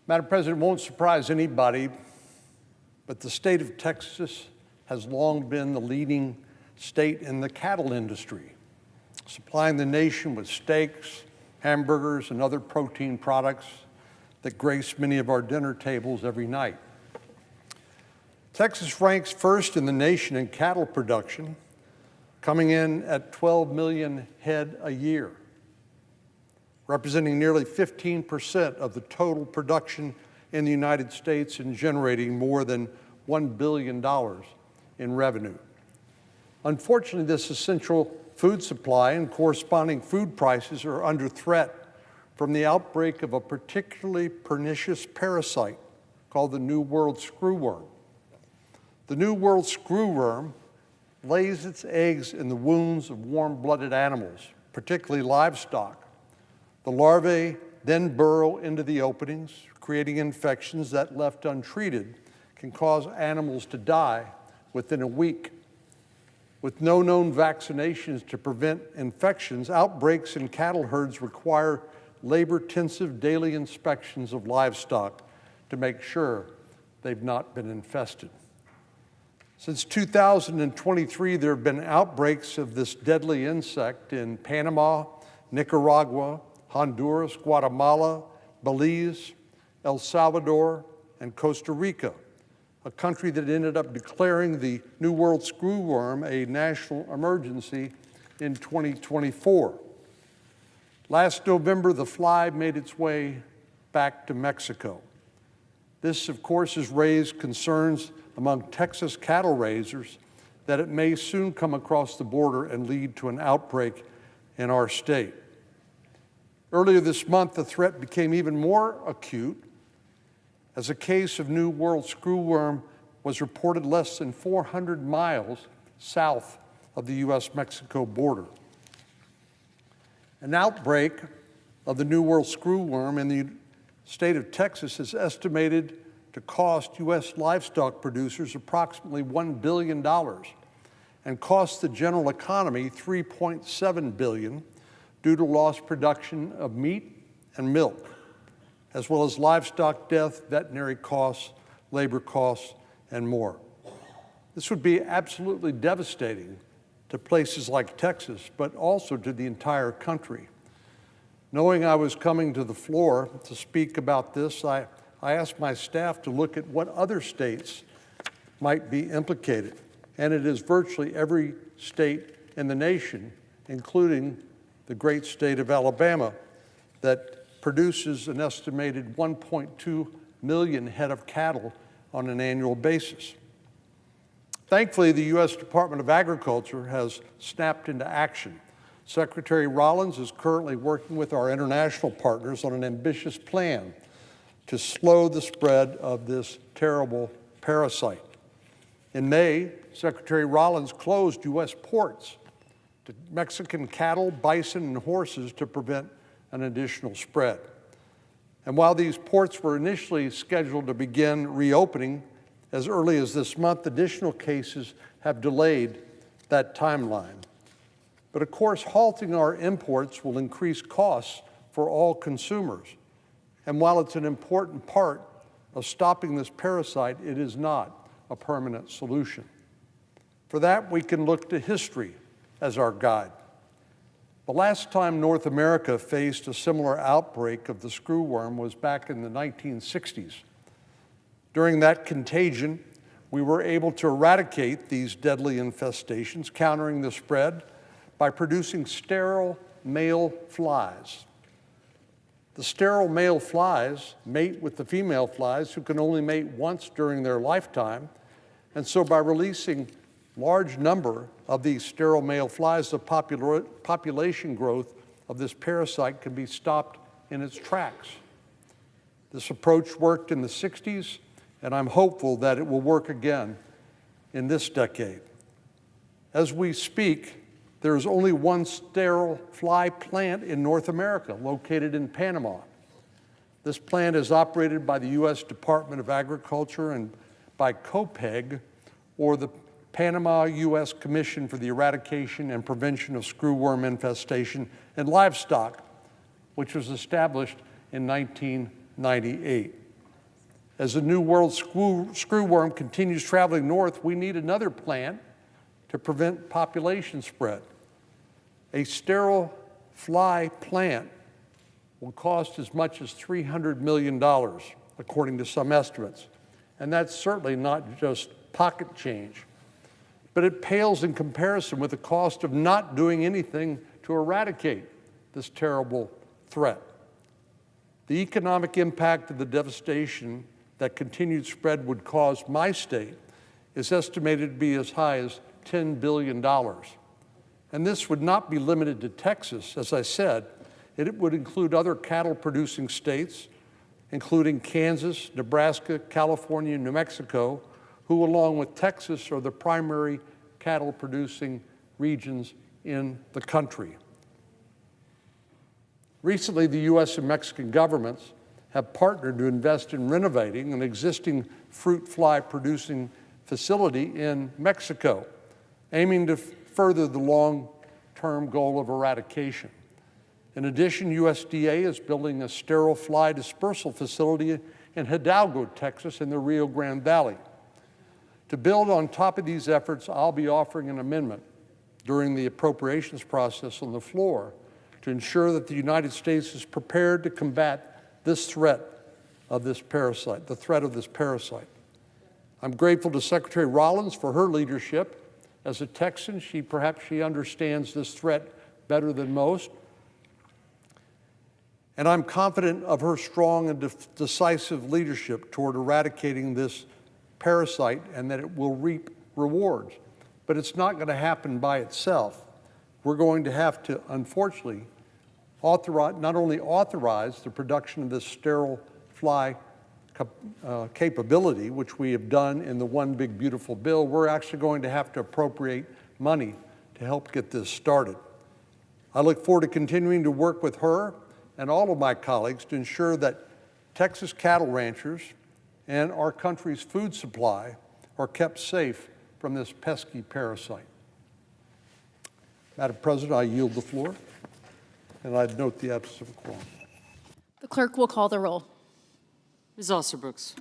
Madam President, it won't surprise anybody, but the state of Texas has long been the leading state in the cattle industry, supplying the nation with steaks, hamburgers, and other protein products that grace many of our dinner tables every night. Texas ranks first in the nation in cattle production, coming in at 12 million head a year, representing nearly 15% of the total production in the United States and generating more than $1 billion in revenue. Unfortunately, this essential food supply and corresponding food prices are under threat from the outbreak of a particularly pernicious parasite called the New World Screwworm. The New World Screwworm lays its eggs in the wounds of warm-blooded animals, particularly livestock. The larvae then burrow into the openings, creating infections that, left untreated, can cause animals to die within a week. With no known vaccinations to prevent infections, outbreaks in cattle herds require labor-intensive daily inspections of livestock to make sure they've not been infested. Since 2023, there have been outbreaks of this deadly insect in Panama, Nicaragua, Honduras, Guatemala, Belize, El Salvador, and Costa Rica, a country that ended up declaring the New World Screwworm a national emergency in 2024. Last November, the fly made its way back to Mexico. This, of course, has raised concerns among Texas cattle raisers that it may soon come across the border and lead to an outbreak in our state. Earlier this month, the threat became even more acute as a case of New World Screwworm was reported less than 400 miles south of the U.S.-Mexico border. An outbreak of the New World Screwworm in the state of Texas is estimated to cost U.S. livestock producers approximately $1 billion and cost the general economy $3.7 billion due to lost production of meat and milk, as well as livestock death, veterinary costs, labor costs, and more. This would be absolutely devastating to places like Texas, but also to the entire country. Knowing I was coming to the floor to speak about this, I asked my staff to look at what other states might be implicated, and it is virtually every state in the nation, including the great state of Alabama, that produces an estimated 1.2 million head of cattle on an annual basis. Thankfully, the U.S. Department of Agriculture has snapped into action. Secretary Rollins is currently working with our international partners on an ambitious plan to slow the spread of this terrible parasite. In May, Secretary Rollins closed U.S. ports to Mexican cattle, bison, and horses to prevent an additional spread. And while these ports were initially scheduled to begin reopening as early as this month, additional cases have delayed that timeline. But of course, halting our imports will increase costs for all consumers. And while it's an important part of stopping this parasite, it is not a permanent solution. For that, we can look to history as our guide. The last time North America faced a similar outbreak of the screwworm was back in the 1960s. During that contagion, we were able to eradicate these deadly infestations, countering the spread by producing sterile male flies. The sterile male flies mate with the female flies, who can only mate once during their lifetime, and so by releasing large number of these sterile male flies, the population growth of this parasite can be stopped in its tracks. This approach worked in the 60s, and I'm hopeful that it will work again in this decade. As we speak, there is only one sterile fly plant in North America, located in Panama. This plant is operated by the U.S. Department of Agriculture and by COPEG, or the Panama U.S. Commission for the Eradication and Prevention of Screwworm Infestation in Livestock, which was established in 1998. As the New World screwworm continues traveling north, we need another plan to prevent population spread. A sterile fly plant will cost as much as $300 million, according to some estimates. And that's certainly not just pocket change, but it pales in comparison with the cost of not doing anything to eradicate this terrible threat. The economic impact of the devastation that continued spread would cause my state is estimated to be as high as $10 billion. And this would not be limited to Texas. As I said, it would include other cattle-producing states, including Kansas, Nebraska, California, and New Mexico, who, along with Texas, are the primary cattle-producing regions in the country. Recently, the U.S. and Mexican governments have partnered to invest in renovating an existing fruit fly producing facility in Mexico, aiming to further the long-term goal of eradication. In addition, USDA is building a sterile fly dispersal facility in Hidalgo, Texas, in the Rio Grande Valley. To build on top of these efforts, I'll be offering an amendment during the appropriations process on the floor to ensure that the United States is prepared to combat this threat of this parasite, the threat of this parasite. I'm grateful to Secretary Rollins for her leadership. As a Texan, perhaps she understands this threat better than most. And I'm confident of her strong and decisive leadership toward eradicating this parasite and that it will reap rewards. But it's not going to happen by itself. We're going to have to, unfortunately, not only authorize the production of this sterile fly capability, which we have done in the One Big Beautiful Bill, we're actually going to have to appropriate money to help get this started. I look forward to continuing to work with her and all of my colleagues to ensure that Texas cattle ranchers and our country's food supply are kept safe from this pesky parasite. Madam President, I yield the floor, and I'd note the absence of a quorum. The clerk will call the roll. Ms. Alsterbrooks.